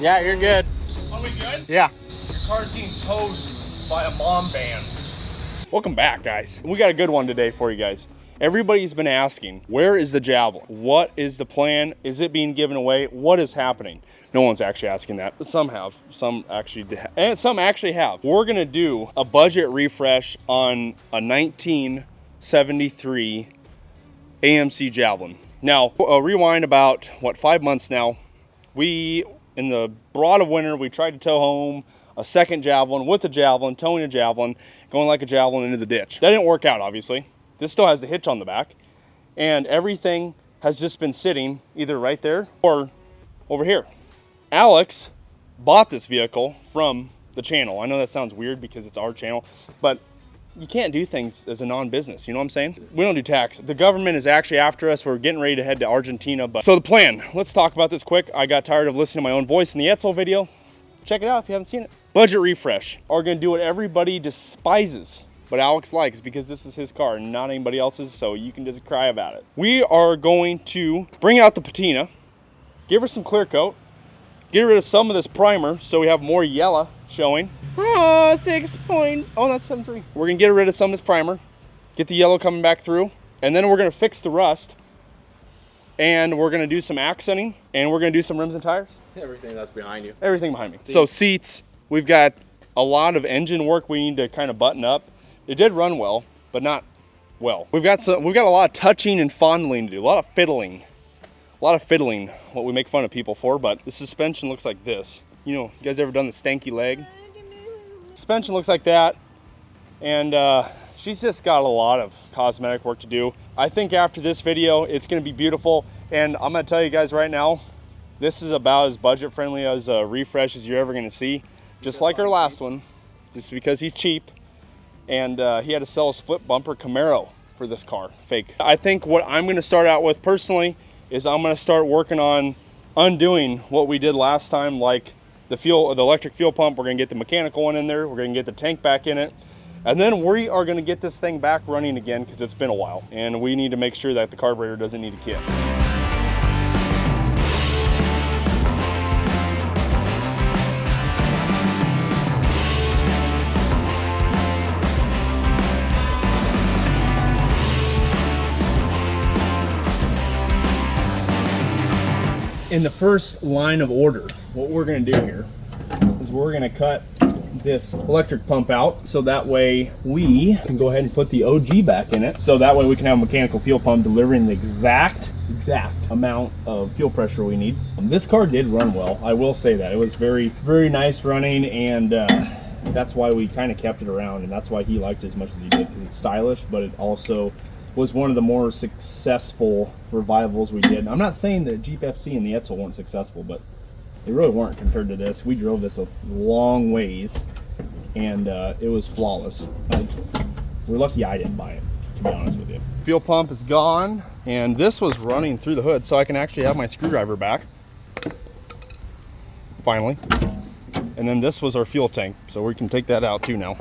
Yeah, you're good. Are we good? Yeah. Your car's being towed by a mom van. Welcome back, guys. We got a good one today for you guys. Everybody's been asking, where is the Javelin? What is the plan? Is it being given away? What is happening? No one's actually asking that, but some have. Some actually have. We're gonna do a budget refresh on a 1973 AMC Javelin. Now, rewind about, 5 months now. In the broad of winter, we tried to tow home a second Javelin with a Javelin, towing a Javelin, going like a Javelin into the ditch. That didn't work out, obviously. This still has the hitch on the back, and everything has just been sitting either right there or over here. Alex bought this vehicle from the channel. I know that sounds weird because it's our channel, but you can't do things as a non-business, you know what I'm saying? We don't do tax. The government is actually after us. We're getting ready to head to Argentina. So the plan, let's talk about this quick. I got tired of listening to my own voice in the Etzel video. Check it out if you haven't seen it. Budget refresh. We're gonna do what everybody despises, but Alex likes, because this is his car and not anybody else's, so you can just cry about it. We are going to bring out the patina, give her some clear coat, get rid of some of this primer so we have more yellow showing. Oh, 6 point, oh, that's 7.3. We're gonna get rid of some of this primer, get the yellow coming back through, and then we're gonna fix the rust, and we're gonna do some accenting, and we're gonna do some rims and tires. Everything that's behind you. Everything behind me. So seats, we've got a lot of engine work we need to kind of button up. It did run well, but not well. We've got a lot of touching and fondling to do, a lot of fiddling. What we make fun of people for, but the suspension looks like this. You know, you guys ever done the stanky leg? Suspension looks like that, and she's just got a lot of cosmetic work to do. I think after this video, it's gonna be beautiful, and I'm gonna tell you guys right now, this is about as budget friendly as a refresh as you're ever gonna see. Just like our last one, just because he's cheap, and he had to sell a split bumper Camaro for this car, fake. I think what I'm gonna start out with personally is I'm gonna start working on undoing what we did last time, like the electric fuel pump. We're gonna get the mechanical one in there. We're gonna get the tank back in it. And then we are gonna get this thing back running again, because it's been a while. And we need to make sure that the carburetor doesn't need a kit. In the first line of order, what we're gonna do here is we're gonna cut this electric pump out, so that way we can go ahead and put the OG back in it, so that way we can have a mechanical fuel pump delivering the exact amount of fuel pressure we need. This car did run well, I will say that. It was very, very nice running, and that's why we kind of kept it around, and that's why he liked it as much as he did, because it's stylish, but it also was one of the more successful revivals we did. I'm not saying that Jeep FC and the Etzel weren't successful, but they really weren't compared to this. We drove this a long ways, and it was flawless. We're lucky I didn't buy it, to be honest with you. Fuel pump is gone, and this was running through the hood, so I can actually have my screwdriver back, finally. And then this was our fuel tank, so we can take that out too now.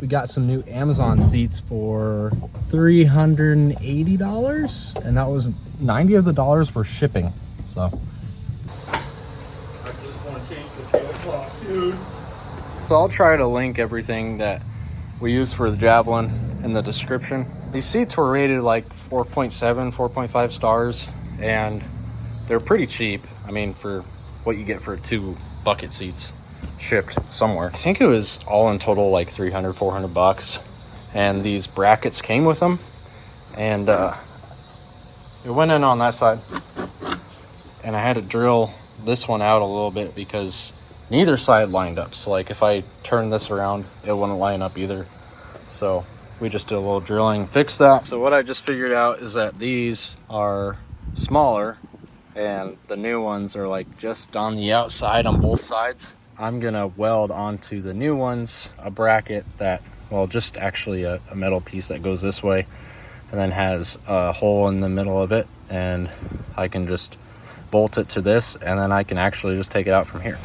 We got some new Amazon seats for $380, and that was $90 of the dollars for shipping. So I just want to change the fuel pump, dude. So I'll try to link everything that we use for the Javelin in the description. These seats were rated like 4.7, 4.5 stars, and they're pretty cheap. I mean, for what you get for 2 bucket seats shipped somewhere. I think it was all in total like 300, 400 bucks. And these brackets came with them. And it went in on that side. And I had to drill this one out a little bit because neither side lined up. So like if I turn this around, it wouldn't line up either. So we just did a little drilling, fixed that. So what I just figured out is that these are smaller and the new ones are like just on the outside on both sides. I'm gonna weld onto the new ones a bracket that, well, just actually a metal piece that goes this way and then has a hole in the middle of it, and I can just bolt it to this, and then I can actually just take it out from here.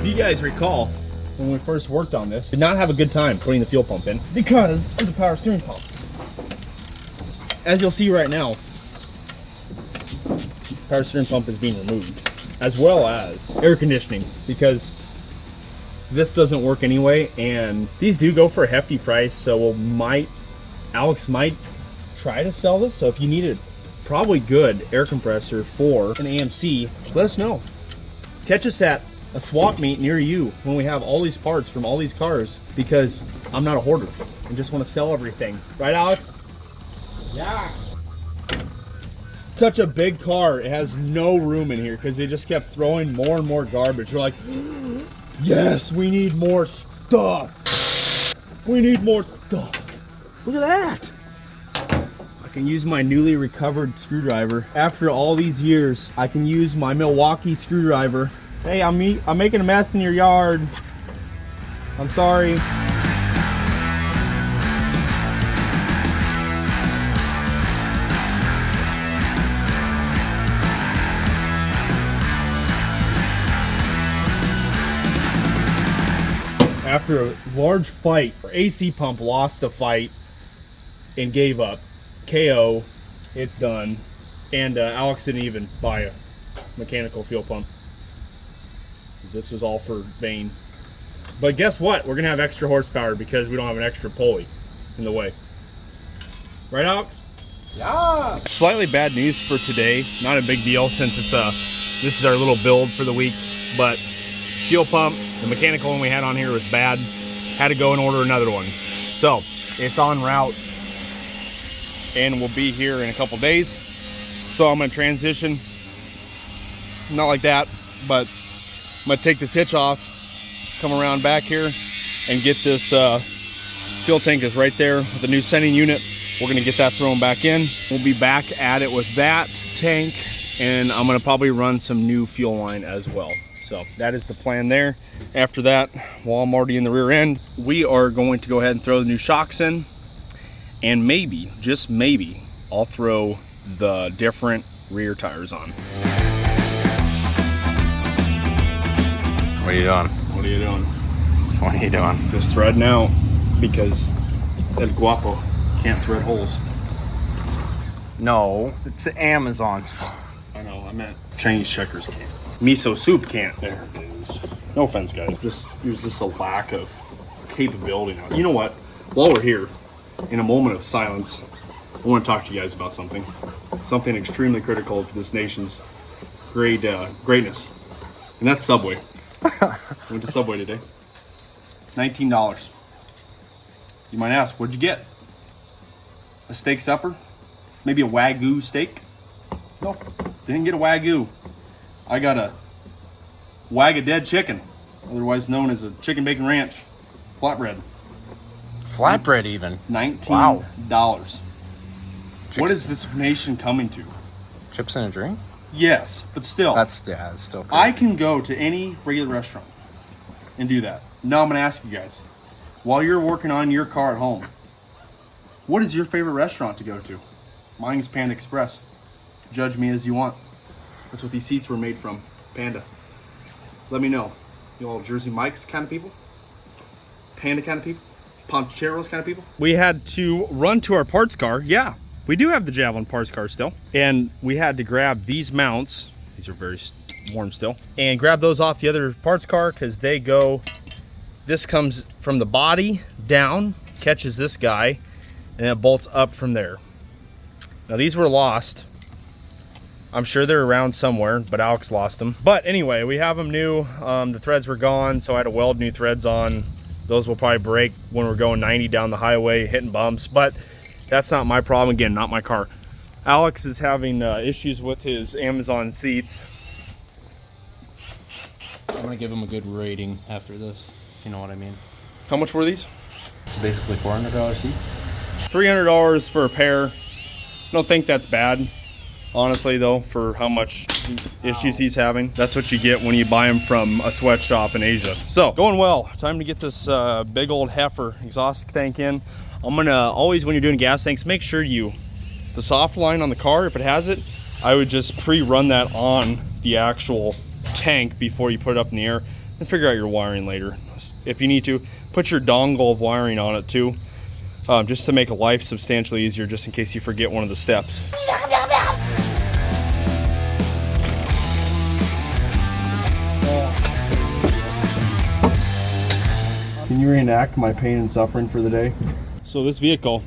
Do you guys recall when we first worked on this, did not have a good time putting the fuel pump in because of the power steering pump. as you'll see right now, power steering pump is being removed, as well as air conditioning, because this doesn't work anyway, and these do go for a hefty price. So Alex might try to sell this. So if you need a probably good air compressor for an AMC, let us know. Catch us at a swap meet near you when we have all these parts from all these cars, because I'm not a hoarder and just want to sell everything. Right, Alex? Yeah. Such a big car, it has no room in here because they just kept throwing more and more garbage. We're like, yes, we need more stuff. We need more stuff. Look at that. I can use my newly recovered screwdriver. After all these years, I can use my Milwaukee screwdriver. Hey, I'm making a mess in your yard. I'm sorry. After a large fight, our AC pump lost the fight and gave up. KO, it's done. And Alex didn't even buy a mechanical fuel pump. This was all for vain. But guess what? We're gonna have extra horsepower because we don't have an extra pulley in the way. Right, Alex? Yeah. Slightly bad news for today. Not a big deal since it's this is our little build for the week. But fuel pump, the mechanical one we had on here was bad. Had to go and order another one. So it's en route and will be here in a couple days. So I'm gonna transition, not like that, but I'm gonna take this hitch off, come around back here and get this fuel tank is right there with the new sending unit. We're gonna get that thrown back in. We'll be back at it with that tank, and I'm gonna probably run some new fuel line as well. So that is the plan there. After that, while I'm already in the rear end, we are going to go ahead and throw the new shocks in, and maybe, just maybe, I'll throw the different rear tires on. What are you doing? What are you doing? What are you doing? Just threading out because El Guapo can't thread holes. No, it's Amazon's fault. I know, I meant Chinese checkers can't. Miso soup can't. There it is. No offense, guys. There's just a lack of capability now. You know what? While we're here, in a moment of silence, I want to talk to you guys about something. Something extremely critical to this nation's greatness. And that's Subway. Went to Subway today. $19. You might ask, what'd you get? A steak supper? Maybe a Wagyu steak? Nope, didn't get a Wagyu. I got a Wag-A-Dead chicken, otherwise known as a chicken bacon ranch flatbread. Flatbread even. $19. Wow. What is this nation coming to? Chips and a drink? Yes, but still. It's still crazy. I can go to any regular restaurant and do that. Now I'm going to ask you guys, while you're working on your car at home, what is your favorite restaurant to go to? Mine is Panda Express. Judge me as you want. That's what these seats were made from. Panda. Let me know. You all Jersey Mike's kind of people? Panda kind of people? Poncheros kind of people? We had to run to our parts car. Yeah, we do have the Javelin parts car still. And we had to grab these mounts. These are very warm still. And grab those off the other parts car because they go... This comes from the body down, catches this guy, and it bolts up from there. Now these were lost. I'm sure they're around somewhere, but Alex lost them. But anyway, we have them new. The threads were gone, so I had to weld new threads on. Those will probably break when we're going 90 down the highway, hitting bumps, but that's not my problem. Again, not my car. Alex is having issues with his Amazon seats. I'm gonna give him a good rating after this. You know what I mean? How much were these? It's basically $400 seats. $300 for a pair. Don't think that's bad. Honestly though, for how much issues he's having, that's what you get when you buy them from a sweatshop in Asia. So, going well. Time to get this big old heifer exhaust tank in. I'm gonna always, when you're doing gas tanks, make sure the soft line on the car, if it has it, I would just pre-run that on the actual tank before you put it up in the air and figure out your wiring later. If you need to, put your dongle of wiring on it too. just to make life substantially easier, just in case you forget one of the steps. Can you reenact my pain and suffering for the day? So this vehicle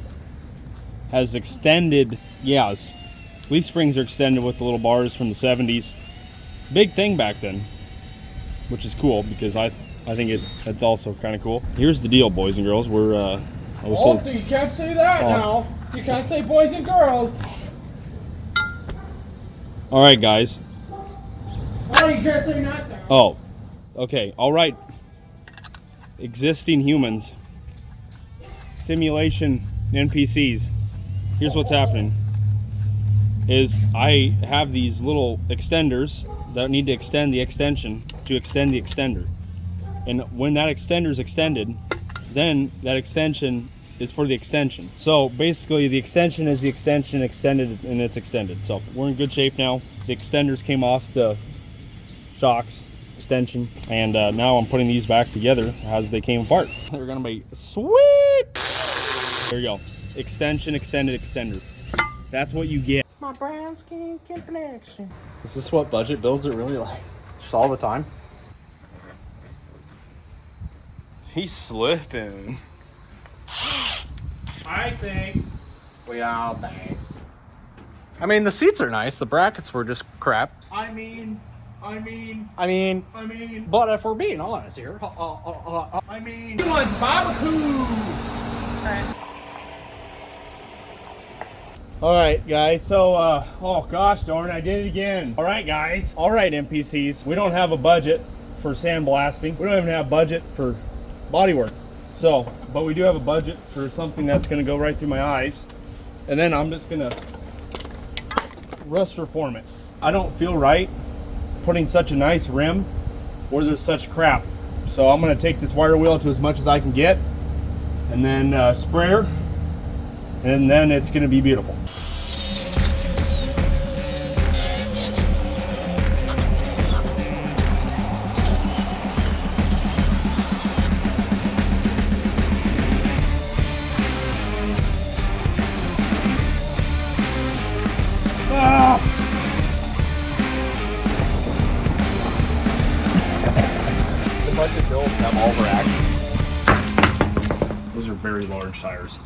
has extended, leaf springs are extended with the little bars from the 70s. Big thing back then, which is cool because I think it's also kind of cool. Here's the deal, boys and girls. We're you can't say that now. You can't say boys and girls. All right, guys. Oh, you can't say that now. Oh, okay. All right. Existing humans, simulation NPCs. Here's what's happening. Is I have these little extenders that need to extend the extension to extend the extender. And when that extender is extended, then that extension is for the extension. So basically the extension is the extension extended, and it's extended. So we're in good shape now. The extenders came off the shocks, extension, and now I'm putting these back together as they came apart. They're gonna be sweet. There you go. Extension, extended, extender. That's what you get. My brown skin connection. Is this what budget builds are really like? Just all the time? He's slipping. I think. We all think. I mean, the seats are nice. The brackets were just crap. I mean. But if we're being honest here, He wants barbecue. All right, guys. So, oh gosh darn, I did it again. All right, guys. All right, NPCs. We don't have a budget for sandblasting. We don't even have a budget for bodywork. So, but we do have a budget for something that's gonna go right through my eyes. And then I'm just gonna rust reform it. I don't feel right putting such a nice rim where there's such crap. So I'm gonna take this wire wheel to as much as I can get, and then sprayer, and then it's gonna be beautiful. budget builds have all their action. Those are very large tires.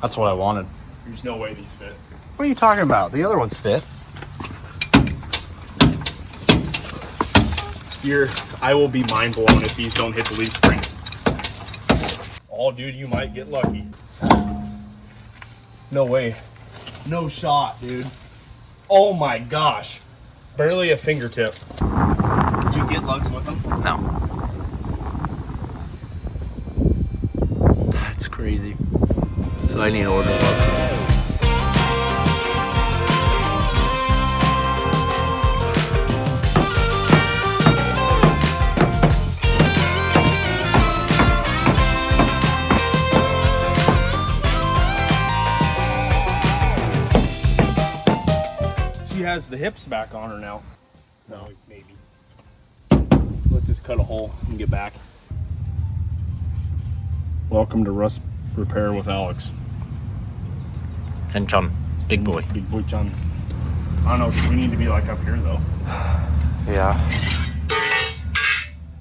That's what I wanted. There's no way these fit. What are you talking about? The other ones fit. I will be mind blown if these don't hit the leaf spring. Oh, dude, you might get lucky. No way. No shot, dude. Oh my gosh. Barely a fingertip. Did you get lugs with them? No. That's crazy. So I need to order lugs. She has the hips back on her now. No, maybe. Let's just cut a hole and get back. Welcome to Rust Repair with Alex. And Chun, big boy. Big boy Chun. I don't know, we need to be like up here though. Yeah.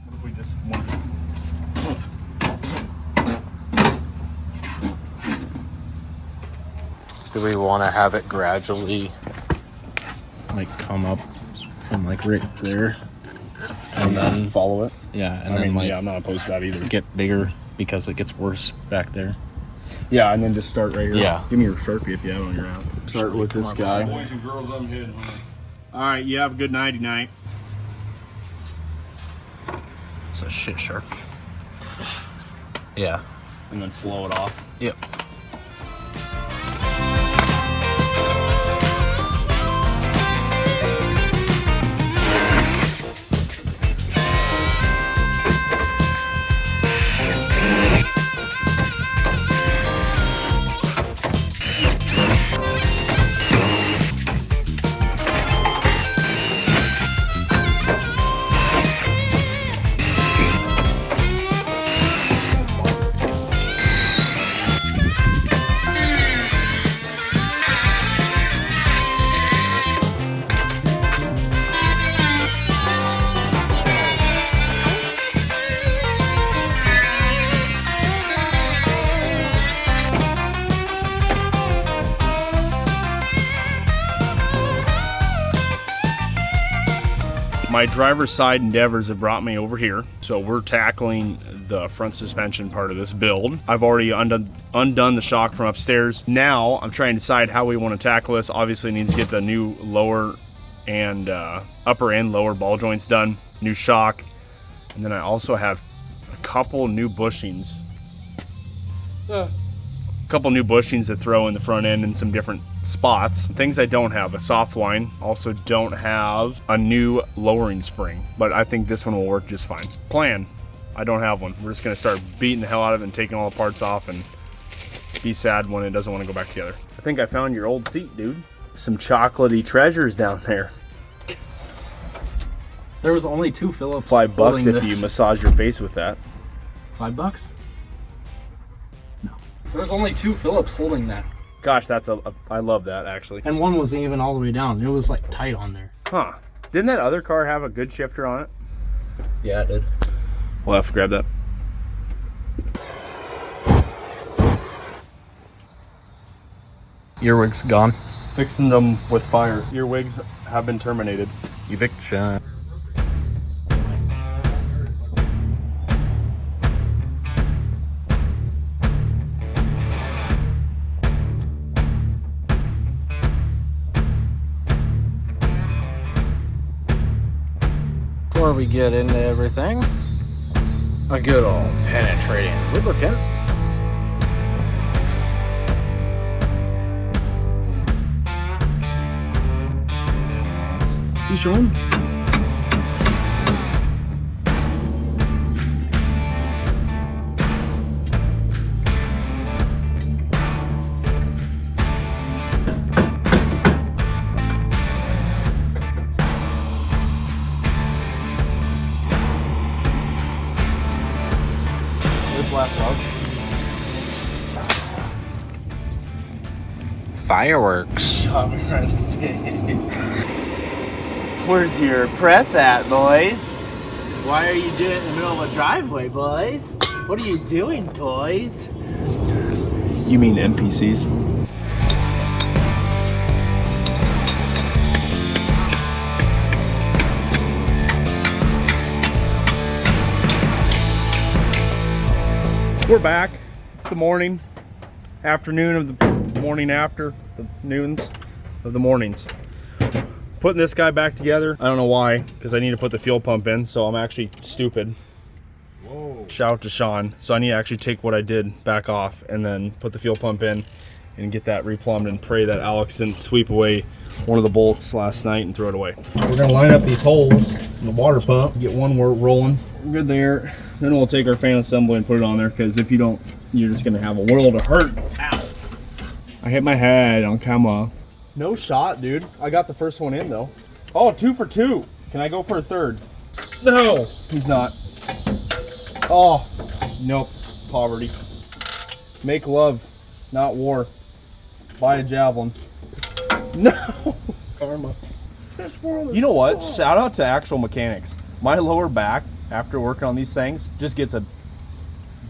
What if we just want... Do we want to have it gradually like come up from like right there and then follow it? Yeah, and I then mean, like yeah, I'm not opposed to that either. get bigger because it gets worse back there. Yeah, and then just start right here. Yeah. Give me your Sharpie if you have it on your app. Start with this guy. Boys and girls, I'm hidden. All right, you have a good nighty night. It's a shit Sharpie. Yeah. And then flow it off. Yep. My driver's side endeavors have brought me over here. So we're tackling the front suspension part of this build. I've already undone the shock from upstairs. Now I'm trying to decide how we want to tackle this. Obviously needs to get the new lower and upper and lower ball joints done, new shock. And then I also have a couple new bushings. A couple new bushings to throw in the front end in some different spots. Things I don't have, a soft line. Also don't have a new lowering spring, but I think this one will work just fine. Plan, I don't have one. We're just gonna start beating the hell out of it and taking all the parts off and be sad when it doesn't want to go back together. I think I found your old seat, dude. Some chocolatey treasures down there. There was only 2 Phillips. $5 if you massage your face with that. $5? No. There was only 2 Phillips holding that. Gosh, I love that actually. And one wasn't even all the way down. It was like tight on there. Huh. Didn't that other car have a good shifter on it? Yeah, it did. We'll have to grab that. Earwig's gone. Fixing them with fire. Earwigs have been terminated. Eviction. Before we get into everything, a good old penetrating lubricant. You showing? Fireworks. Where's your press at, boys? Why are you doing it in the middle of a driveway, boys? What are you doing, boys? You mean NPCs? We're back. It's the morning, afternoon of the morning after the noons of the mornings. Putting this guy back together. I don't know why, because I need to put the fuel pump in, so I'm actually stupid. Whoa. Shout out to Sean. So I need to actually take what I did back off and then put the fuel pump in and get that replumbed and pray that Alex didn't sweep away one of the bolts last night and throw it away. We're gonna line up these holes in the water pump, get one rolling. We're good there. Then we'll take our fan assembly and put it on there, because if you don't, you're just gonna have a world of hurt. Ow. I hit my head on camera. No shot, dude. I got the first one in, though. Oh, 2 for 2. Can I go for a third? No, he's not. Oh, nope. Poverty. Make love, not war. Buy a Javelin. No. Karma. You know what? Shout out to actual mechanics. My lower back, after working on these things, just gets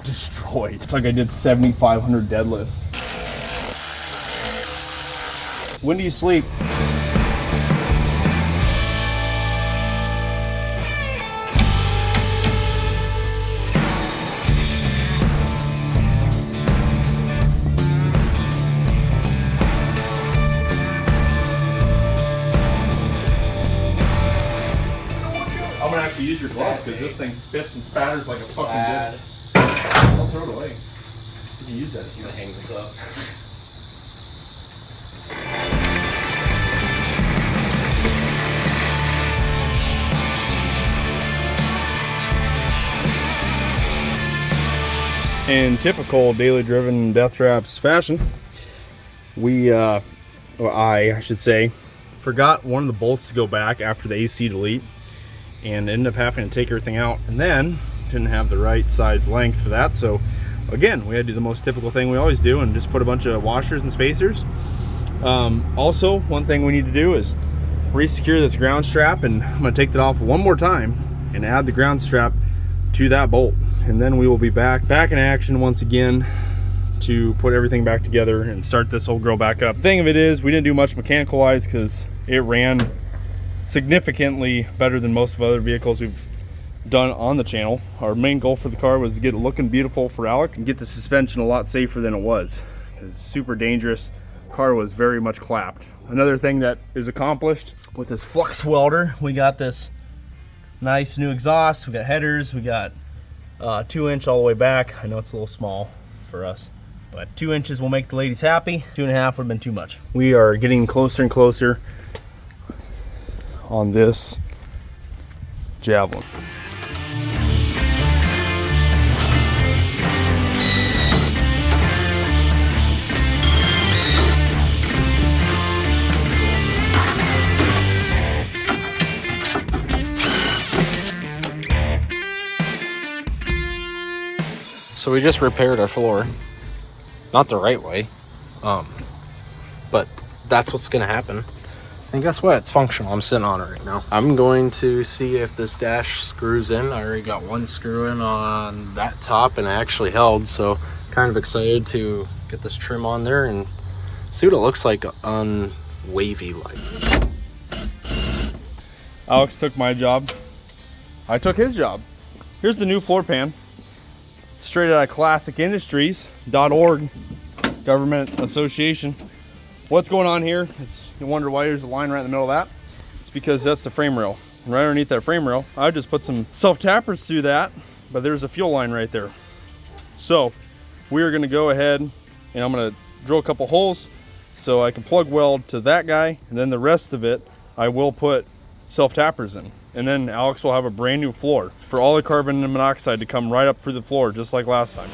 destroyed. It's like I did 7,500 deadlifts. When do you sleep? I'm gonna actually use your gloves, because this thing spits and spatters like a fucking bitch. Don't throw it away. You can use that if you want to hang this up. In typical daily driven death traps fashion, I should say, forgot one of the bolts to go back after the AC delete, and ended up having to take everything out, and then didn't have the right size length for that. So again, we had to do the most typical thing we always do and just put a bunch of washers and spacers. Also, one thing we need to do is re-secure this ground strap, and I'm going to take that off one more time and add the ground strap to that bolt, and then we will be back in action once again to put everything back together and start this whole girl back up. The thing of it is, we didn't do much mechanical wise because it ran significantly better than most of the other vehicles we've done on the channel. Our main goal for the car was to get it looking beautiful for Alex and get the suspension a lot safer than it was. It was super dangerous. Car was very much clapped. Another thing that is accomplished with this flux welder, we got this nice new exhaust, we got headers, we got 2-inch all the way back. I know it's a little small for us, but 2 inches will make the ladies happy. 2.5 would have been too much. We are getting closer and closer on this Javelin. So we just repaired our floor. Not the right way, but that's what's gonna happen. And guess what? It's functional. I'm sitting on it right now. I'm going to see if this dash screws in. I already got one screw in on that top and it actually held, so kind of excited to get this trim on there and see what it looks like on wavy light. Alex took my job. I took his job. Here's the new floor pan. Straight out of classicindustries.org, government association. What's going on here? You wonder why there's a line right in the middle of that. It's because that's the frame rail. Right underneath that frame rail, I just put some self-tappers through that, but there's a fuel line right there. So we are gonna go ahead and I'm gonna drill a couple holes so I can plug weld to that guy, and then the rest of it, I will put self-tappers in. And then Alex will have a brand new floor for all the carbon monoxide to come right up through the floor, just like last time.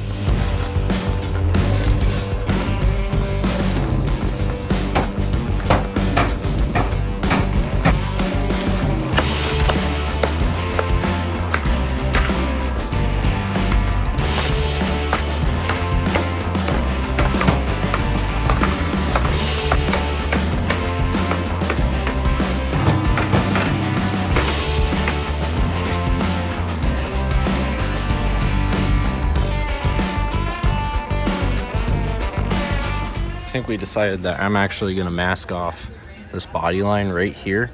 I think we decided that I'm actually gonna mask off this body line right here.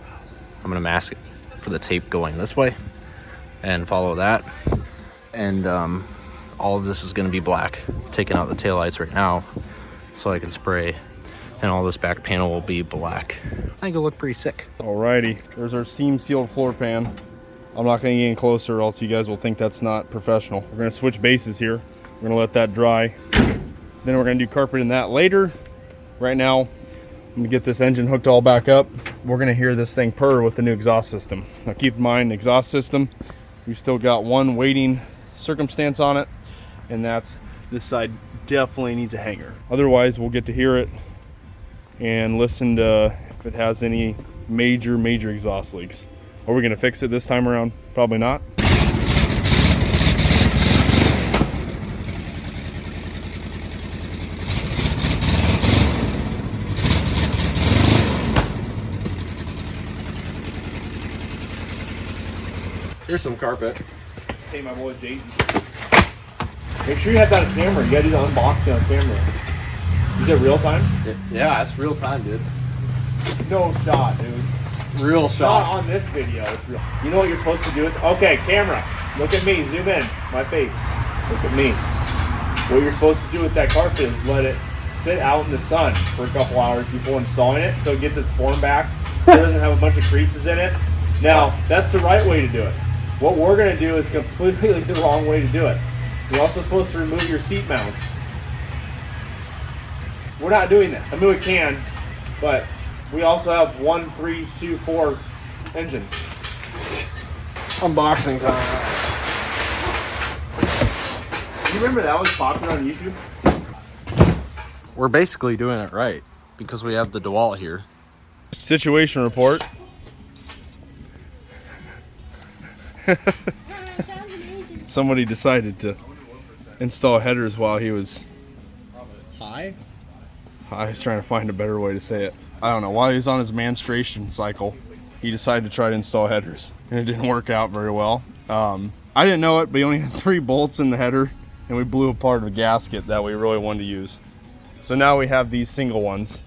I'm gonna mask it for the tape going this way and follow that. And all of this is gonna be black. Taking out the taillights right now so I can spray, and all this back panel will be black. I think it'll look pretty sick. Alrighty, there's our seam sealed floor pan. I'm not gonna get any closer or else you guys will think that's not professional. We're gonna switch bases here. We're gonna let that dry. Then we're gonna do carpet in that later. Right now, I'm gonna get this engine hooked all back up. We're gonna hear this thing purr with the new exhaust system. Now keep in mind, exhaust system, we still got one waiting circumstance on it, and that's this side definitely needs a hanger. Otherwise, we'll get to hear it and listen to if it has any major exhaust leaks. Are we gonna fix it this time around? Probably not. Here's some carpet. Hey, my boy Jason. Make sure you have that on camera. You gotta do the unboxing on camera. Is it real time? Yeah, it's real time, dude. No shot, dude. Real shot. Not on this video. It's real. You know what you're supposed to do? Okay, camera. Look at me. Zoom in. My face. Look at me. What you're supposed to do with that carpet is let it sit out in the sun for a couple hours before installing it, so it gets its form back. So it doesn't have a bunch of creases in it. Now, that's the right way to do it. What we're going to do is completely the wrong way to do it. You're also supposed to remove your seat mounts. We're not doing that. I mean, we can, but we also have 1, 3, 2, 4 engine. Unboxing time. You remember that was popular on YouTube? We're basically doing it right because we have the DeWalt here. Situation report. Somebody decided to install headers while he was Hi. I was trying to find a better way to say it. I don't know, while he was on his menstruation cycle, he decided to try to install headers, and it didn't work out very well. I didn't know it, but he only had 3 bolts in the header, and we blew apart a gasket that we really wanted to use. So now we have these single ones.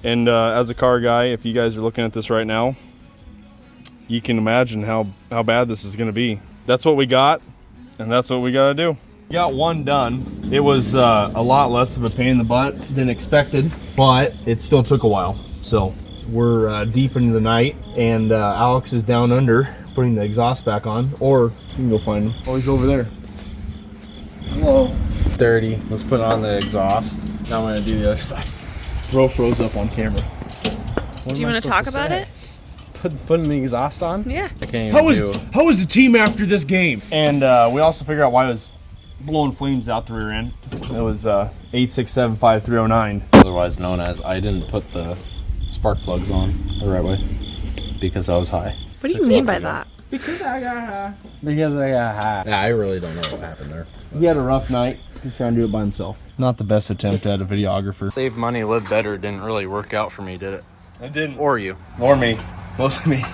And as a car guy, if you guys are looking at this right now, you can imagine how bad this is gonna be. That's what we got, and that's what we gotta do. Got one done. It was a lot less of a pain in the butt than expected, but it still took a while. So we're deep into the night, and Alex is down under putting the exhaust back on, or you can go find him. Oh, he's over there. Hello. 30. Let's put on the exhaust. Now I'm gonna do the other side. Bro froze up on camera. Do you want to talk about it? Putting the exhaust on? Yeah. I can't even do. How was the team after this game? And we also figured out why it was blowing flames out the rear end. It was 8675309. Otherwise known as I didn't put the spark plugs on the right way because I was high. What do you mean by that? Because I got high. Because I got high. Yeah, I really don't know what happened there. He had a rough night. He's trying to do it by himself. Not the best attempt at a videographer. Save money, live better didn't really work out for me, did it? It didn't. Or you. Or me. Mostly me.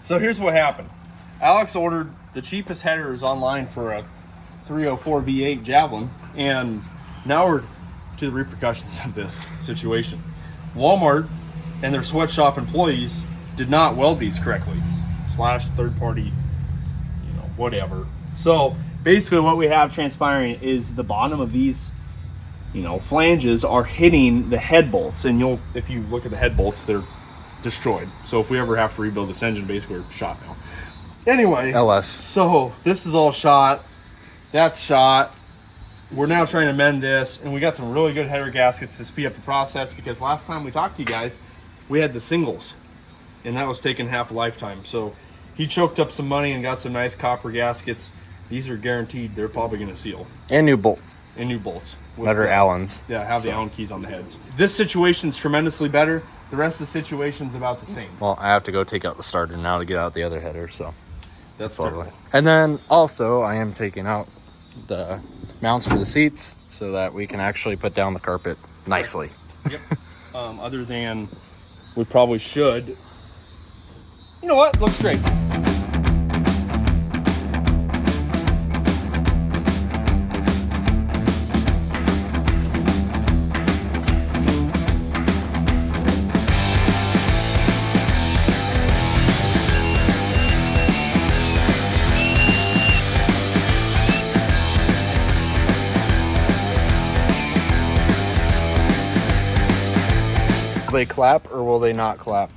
So here's what happened. Alex ordered the cheapest headers online for a 304 V8 Javelin, and now we're to the repercussions of this situation. Walmart and their sweatshop employees did not weld these correctly. / third party, whatever. So basically what we have transpiring is the bottom of these, flanges are hitting the head bolts, and if you look at the head bolts, they're destroyed. So if we ever have to rebuild this engine, basically we're shot now. Anyway, LS. So this is all shot. That's shot. We're now trying to mend this, and we got some really good header gaskets to speed up the process, because last time we talked to you guys, we had the singles, and that was taking half a lifetime. So he choked up some money and got some nice copper gaskets. These are guaranteed. They're probably going to seal. And new bolts. And new bolts. That are Allen's. Yeah, have the Allen keys on the heads. This situation's tremendously better. The rest of the situation's about the same. Well, I have to go take out the starter now to get out the other header, so That's all typical. right. And then also I am taking out the mounts for the seats so that we can actually put down the carpet nicely. Yep. Other than we probably should. You know what? Looks great. Will they clap or will they not clap?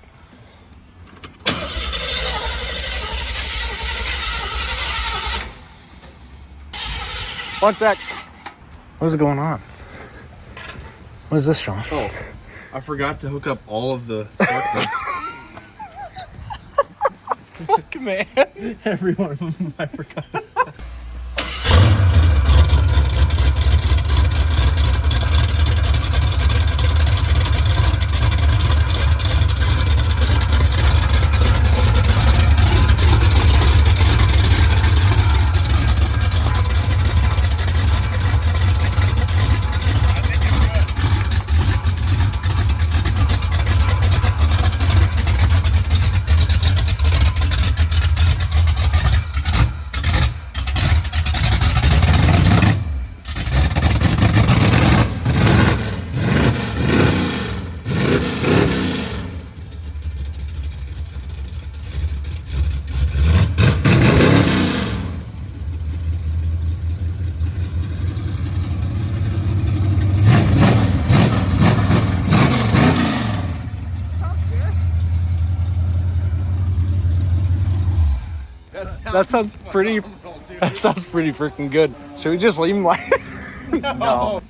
One sec. What is going on? What is this, Sean? Oh, I forgot to hook up all of the Fuck, man. every one of them. I forgot. That sounds pretty. That sounds pretty freaking good. Should we just leave him like? No.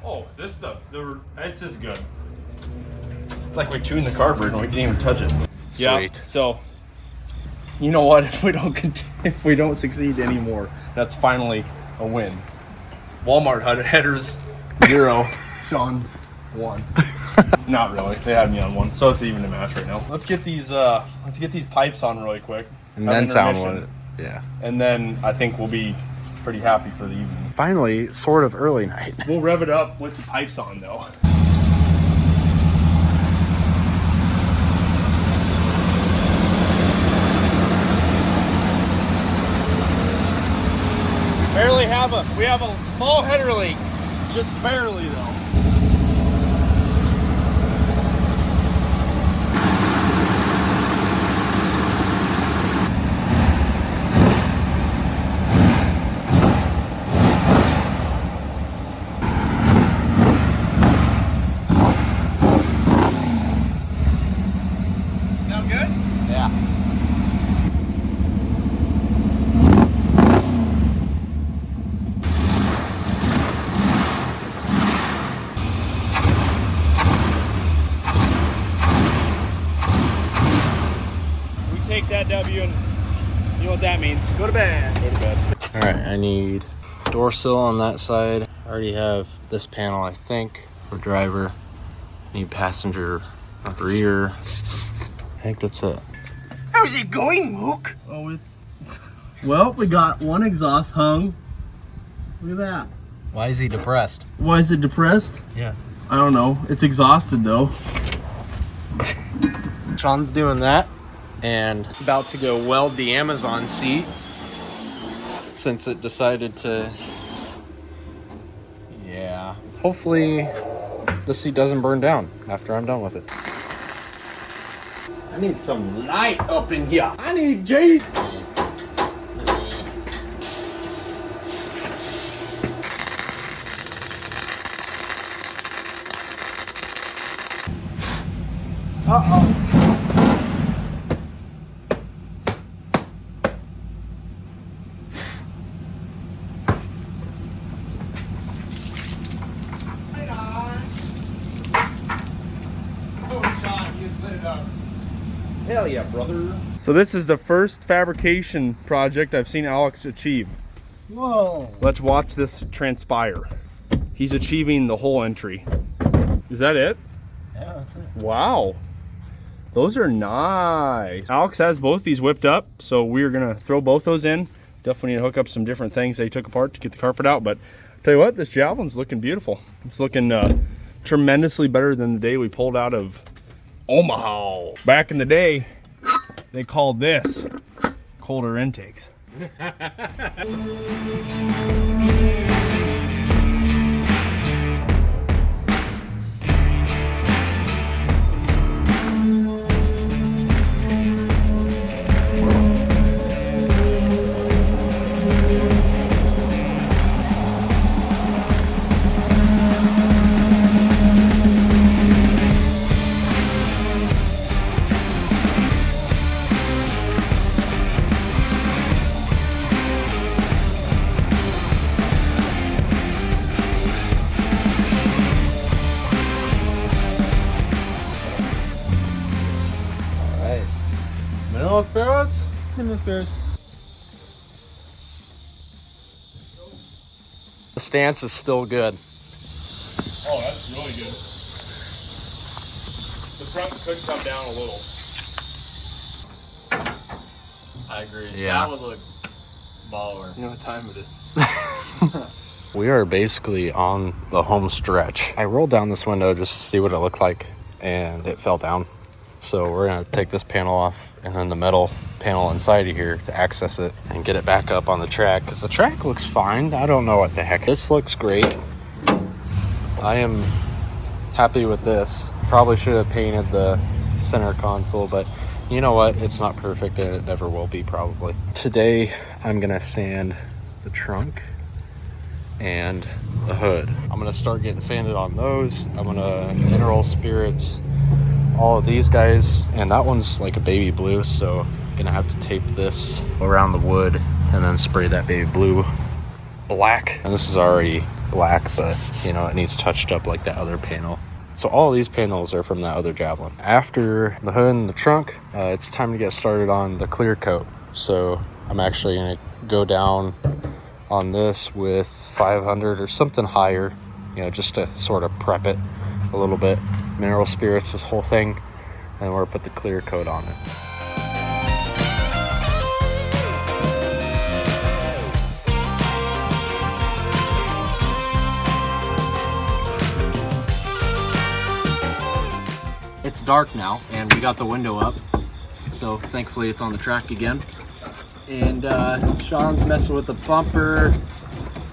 Oh, this stuff, it's just good. It's like we tuned the carburetor and we didn't even touch it. Yeah. Sweet. So, you know what? If we don't succeed anymore, that's finally a win. Walmart had headers 0, Sean 1. Not really. They had me on 1, so it's even a match right now. Let's get these pipes on really quick. And Have then sound intermission, one. Yeah. and then I think we'll be pretty happy for the evening. Finally, sort of early night. We'll rev it up with the pipes on though. We have a small header leak, just barely though. Sound good? Yeah. Take that W and you know what that means. Go to bed. Go to bed. All right, I need door sill on that side. I already have this panel, I think, for driver. Need passenger rear. I think that's it. How's it going, Mook? Oh, it's... Well, we got one exhaust hung. Look at that. Why is he depressed? Why is it depressed? Yeah. I don't know. It's exhausted, though. Sean's doing that and about to go weld the Amazon seat since it decided to, yeah. Hopefully the seat doesn't burn down after I'm done with it. I need some light up in here. I need J's. Uh-oh. Hell yeah, brother. So this is the first fabrication project I've seen Alex achieve. Whoa. Let's watch this transpire. He's achieving the whole entry. Is that it? Yeah, that's it. Wow. Those are nice. Alex has both these whipped up, so we're gonna throw both those in. Definitely need to hook up some different things they took apart to get the carpet out, but tell you what, this Javelin's looking beautiful. It's looking tremendously better than the day we pulled out of Omaha. Back in the day, they called this colder intakes. Mineral spirits? Mineral spirits. The stance is still good. Oh, that's really good. The front could come down a little. I agree. Yeah. That would look baller. You know what time it is. We are basically on the home stretch. I rolled down this window just to see what it looked like, and it fell down. So we're gonna take this panel off and then the metal panel inside of here to access it and get it back up on the track, because the track looks fine. I don't know what the heck. This looks great. I am happy with this. Probably should have painted the center console, but you know what? It's not perfect and it never will be probably. Today, I'm gonna sand the trunk and the hood. I'm gonna start getting sanded on those. I'm gonna mineral spirits all of these guys, and that one's like a baby blue, so I'm gonna have to tape this around the wood and then spray that baby blue black. And this is already black, but you know, it needs touched up like that other panel. So all these panels are from that other Javelin. After the hood and the trunk, it's time to get started on the clear coat. So I'm actually gonna go down on this with 500 or something higher, you know, just to sort of prep it a little bit. Mineral spirits this whole thing, and we're gonna put the clear coat on it. It's dark now, and we got the window up, so thankfully it's on the track again. And Sean's messing with the bumper,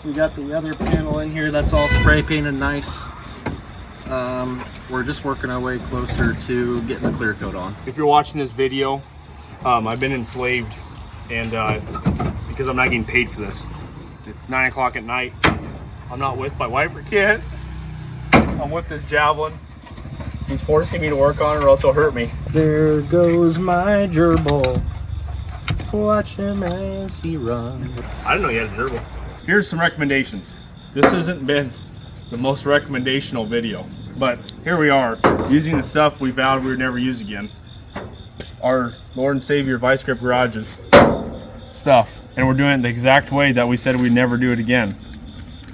We got the other panel in here that's all spray painted nice. We're just working our way closer to getting the clear coat on. If you're watching this video, I've been enslaved, and because I'm not getting paid for this. It's 9 o'clock at night. I'm not with my wife or kids. I'm with this Javelin. He's forcing me to work on it or else he'll hurt me. There goes my gerbil. Watch him as he runs. I didn't know you had a gerbil. Here's some recommendations. This hasn't been the most recommendational video, but here we are using the stuff we vowed we would never use again. Our Lord and Savior Vice Grip Garage's stuff. And we're doing it the exact way that we said we'd never do it again.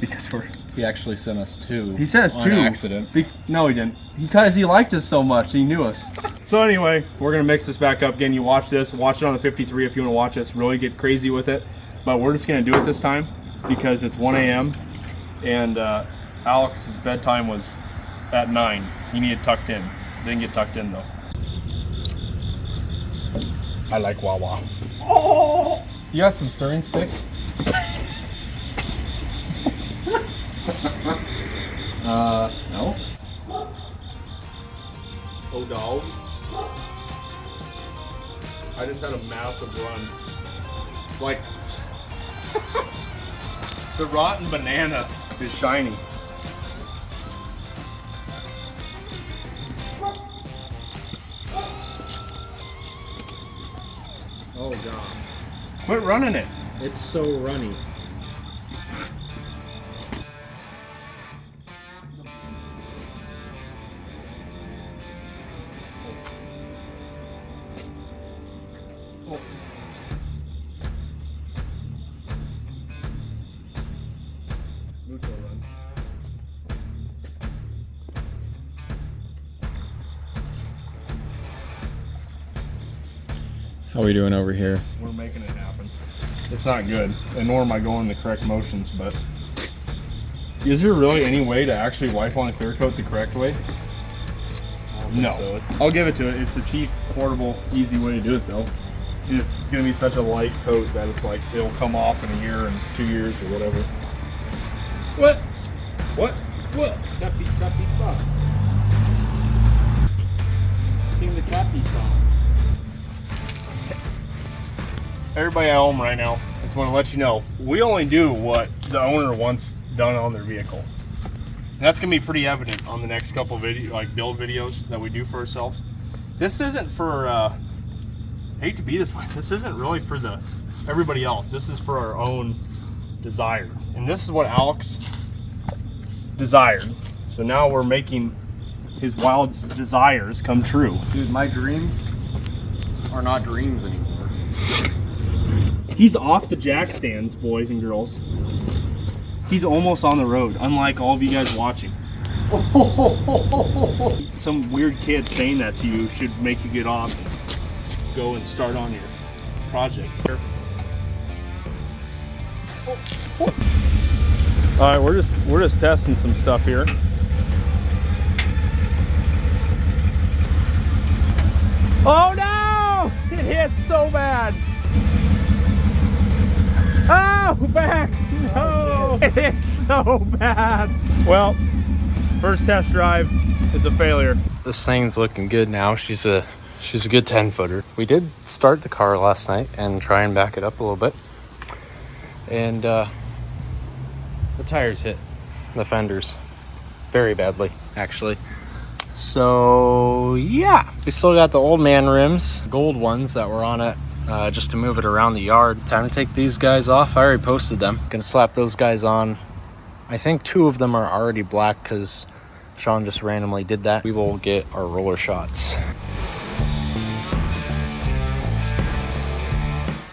Because He actually sent us 2. He sent us 2. On accident. No, he didn't. Because he liked us so much, he knew us. So anyway, we're gonna mix this back up again. You watch this, watch it on the 53 if you wanna watch us, really get crazy with it. But we're just gonna do it this time because it's 1 a.m. and Alex's bedtime was at 9. He needed tucked in. Didn't get tucked in though. I like Wawa. Oh! You got some stirring sticks? No. Oh, dog. I just had a massive run. Like, the rotten banana is shiny. Oh gosh. Quit running it. It's so runny. How are we doing over here? We're making it happen. It's not good, and nor am I going the correct motions, but is there really any way to actually wipe on a clear coat the correct way? No. So. I'll give it to it. It's a cheap, portable, easy way to do it though. And it's gonna be such a light coat that it's like it'll come off in a year and 2 years or whatever. What? What? What? Chappy, chappy, fuck. Sing the Chappy song. Everybody at home right now, I just want to let you know, we only do what the owner wants done on their vehicle. And that's gonna be pretty evident on the next couple video, like build videos that we do for ourselves. This isn't for, I hate to be this way, this isn't really for everybody else. This is for our own desire. And this is what Alex desired. So now we're making his wild desires come true. Dude, my dreams are not dreams anymore. He's off the jack stands, boys and girls. He's almost on the road, unlike all of you guys watching. Some weird kid saying that to you should make you get off and go and start on your project. All right, we're just testing some stuff here. Oh no! It hit so bad. Oh, back! No! It hit so bad. Well, first test drive is a failure. This thing's looking good now. She's a good 10-footer. We did start the car last night and try and back it up a little bit. And the tires hit the fenders very badly, actually. So yeah, we still got the old man rims, gold ones that were on it, just to move it around the yard. Time to take these guys off. I already posted them. Gonna slap those guys on. I think 2 of them are already black because Sean just randomly did that. We will get our roller shots.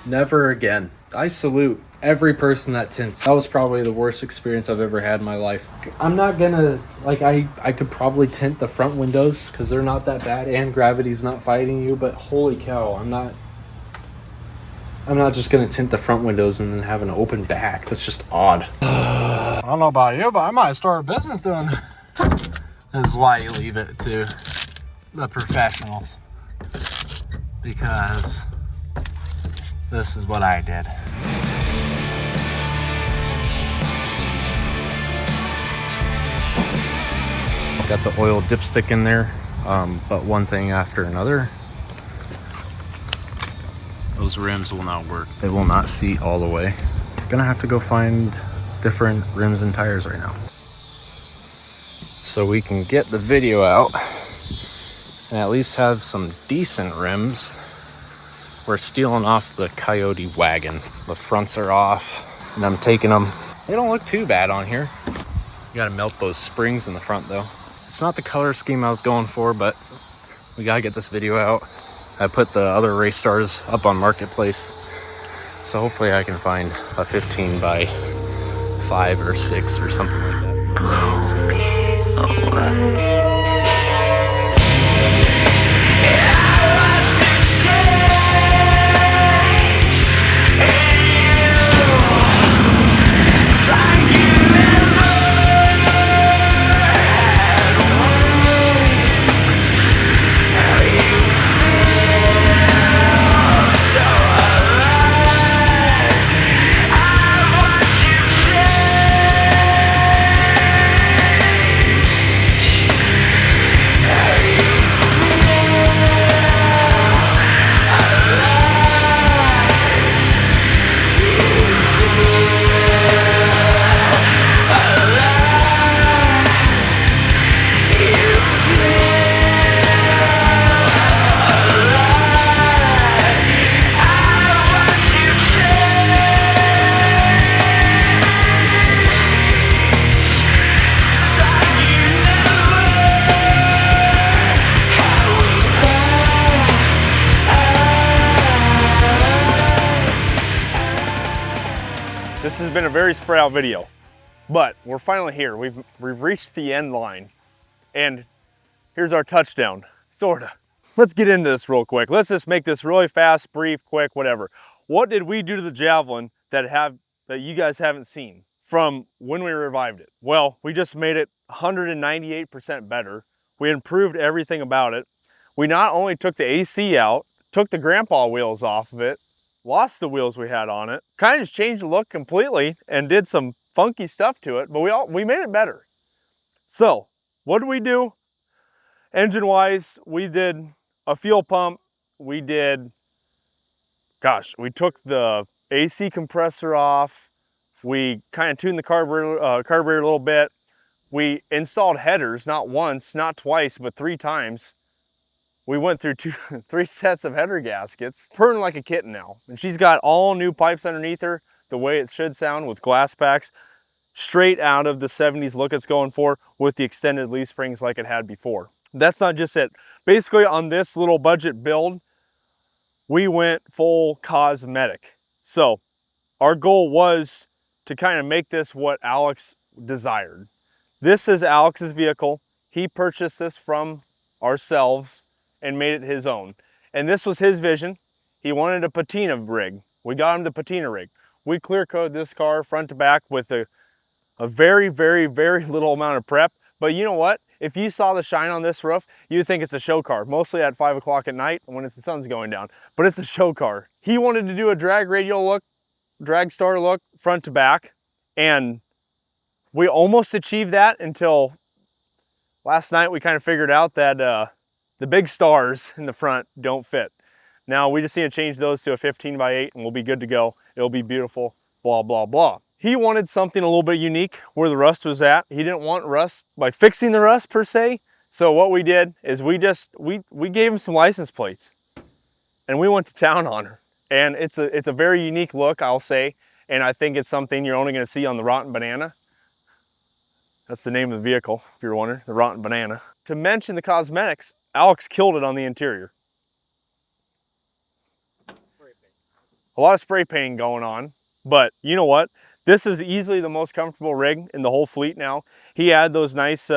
Never again. I salute every person that tints. That was probably the worst experience I've ever had in my life. I'm not gonna, like, I could probably tint the front windows because they're not that bad and gravity's not fighting you, but holy cow, I'm not just gonna tint the front windows and then have an open back. That's just odd. I don't know about you, but I might start a business doing this. This is why you leave it to the professionals, because this is what I did. Got the oil dipstick in there, but one thing after another. Those rims will not work. They will not seat all the way. Gonna have to go find different rims and tires right now. So we can get the video out and at least have some decent rims. We're stealing off the Coyote wagon. The fronts are off and I'm taking them. They don't look too bad on here. You gotta melt those springs in the front though. It's not the color scheme I was going for, but we gotta get this video out. I put the other race stars up on Marketplace. So hopefully I can find a 15 by 5 or 6 or something like that. This has been a very spread out video, but we're finally here. We've reached the end line, and here's our touchdown, sorta. Let's get into this real quick. Let's just make this really fast, brief, quick, whatever. What did we do to the Javelin that you guys haven't seen from when we revived it? Well, we just made it 198% better. We improved everything about it. We not only took the AC out, took the grandpa wheels off of it, lost the wheels we had on it, kind of just changed the look completely and did some funky stuff to it, but we made it better. So what did we do? Engine wise, we did a fuel pump. We took the AC compressor off. We kind of tuned the carburetor a little bit. We installed headers, not once, not twice, but 3 times. We went through 3 sets of header gaskets, purring like a kitten now. And she's got all new pipes underneath her, the way it should sound, with glass packs, straight out of the 70s look it's going for, with the extended leaf springs like it had before. That's not just it. Basically on this little budget build, we went full cosmetic. So our goal was to kind of make this what Alex desired. This is Alex's vehicle. He purchased this from ourselves and made it his own. And this was his vision. He wanted a patina rig. We got him the patina rig. We clear coated this car front to back with a very, very, very little amount of prep. But you know what? If you saw the shine on this roof, you'd think it's a show car, mostly at 5 o'clock at night when the sun's going down, but it's a show car. He wanted to do a drag radial look, drag star look, front to back, and we almost achieved that until last night. We kind of figured out that the big stars in the front don't fit. Now we just need to change those to a 15 by 8 and we'll be good to go. It'll be beautiful, blah, blah, blah. He wanted something a little bit unique where the rust was at. He didn't want rust, like fixing the rust per se. So what we did is we gave him some license plates and we went to town on her. And it's a very unique look, I'll say. And I think it's something you're only gonna see on the Rotten Banana. That's the name of the vehicle, if you're wondering, the Rotten Banana. To mention the cosmetics, Alex killed it on the interior. A lot of spray painting going on, but you know what? This is easily the most comfortable rig in the whole fleet now. He had those nice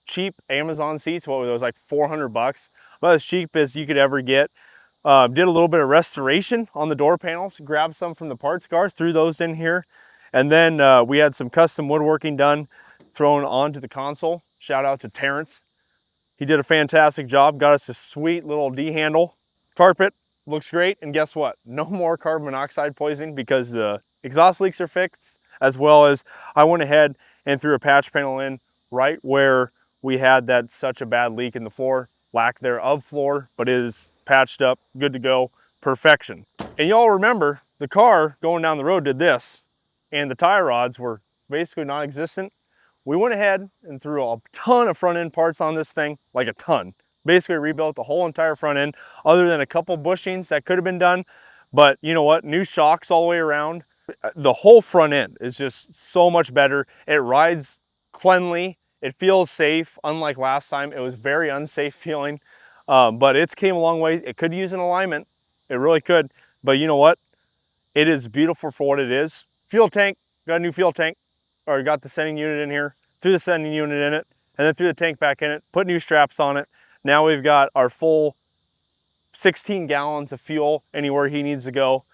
cheap Amazon seats. What were those, like 400 bucks? About as cheap as you could ever get. Did a little bit of restoration on the door panels, grabbed some from the parts cars, threw those in here. And then we had some custom woodworking done, thrown onto the console. Shout out to Terrence. He did a fantastic job, got us a sweet little D-handle. Carpet looks great, and guess what? No more carbon monoxide poisoning because the exhaust leaks are fixed, as well as I went ahead and threw a patch panel in right where we had that such a bad leak in the floor, lack thereof floor, but it is patched up, good to go, perfection. And y'all remember the car going down the road did this, and the tie rods were basically non-existent. We went ahead and threw a ton of front end parts on this thing, like a ton. Basically rebuilt the whole entire front end, other than a couple bushings that could have been done. But you know what? New shocks all the way around. The whole front end is just so much better. It rides cleanly. It feels safe. Unlike last time, it was very unsafe feeling. But it's came a long way. It could use an alignment. It really could. But you know what? It is beautiful for what it is. Fuel tank, got a new fuel tank, or got the sending unit in here, threw the sending unit in it, and then threw the tank back in it, put new straps on it. Now we've got our full 16 gallons of fuel anywhere he needs to go,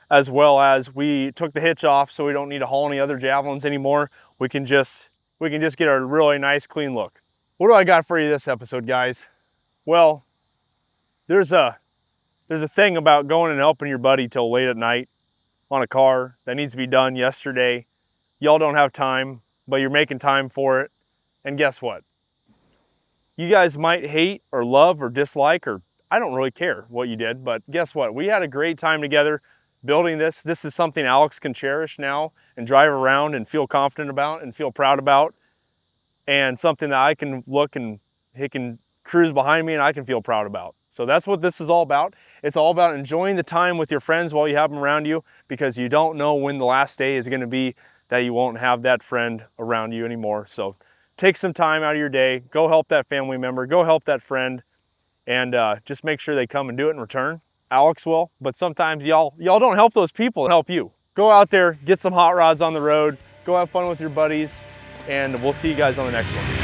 as well as we took the hitch off so we don't need to haul any other Javelins anymore. We can just get a really nice clean look. What do I got for you this episode, guys? Well, there's a thing about going and helping your buddy till late at night on a car that needs to be done yesterday. Y'all don't have time, but you're making time for it. And guess what? You guys might hate or love or dislike, or I don't really care what you did, but guess what? We had a great time together building this. This is something Alex can cherish now and drive around and feel confident about and feel proud about, and something that I can look and he can cruise behind me and I can feel proud about. So that's what this is all about. It's all about enjoying the time with your friends while you have them around you, because you don't know when the last day is going to be that you won't have that friend around you anymore. So take some time out of your day, go help that family member, go help that friend, and just make sure they come and do it in return. Alex will, but sometimes y'all don't help those people, help you. Go out there, get some hot rods on the road, go have fun with your buddies, and we'll see you guys on the next one.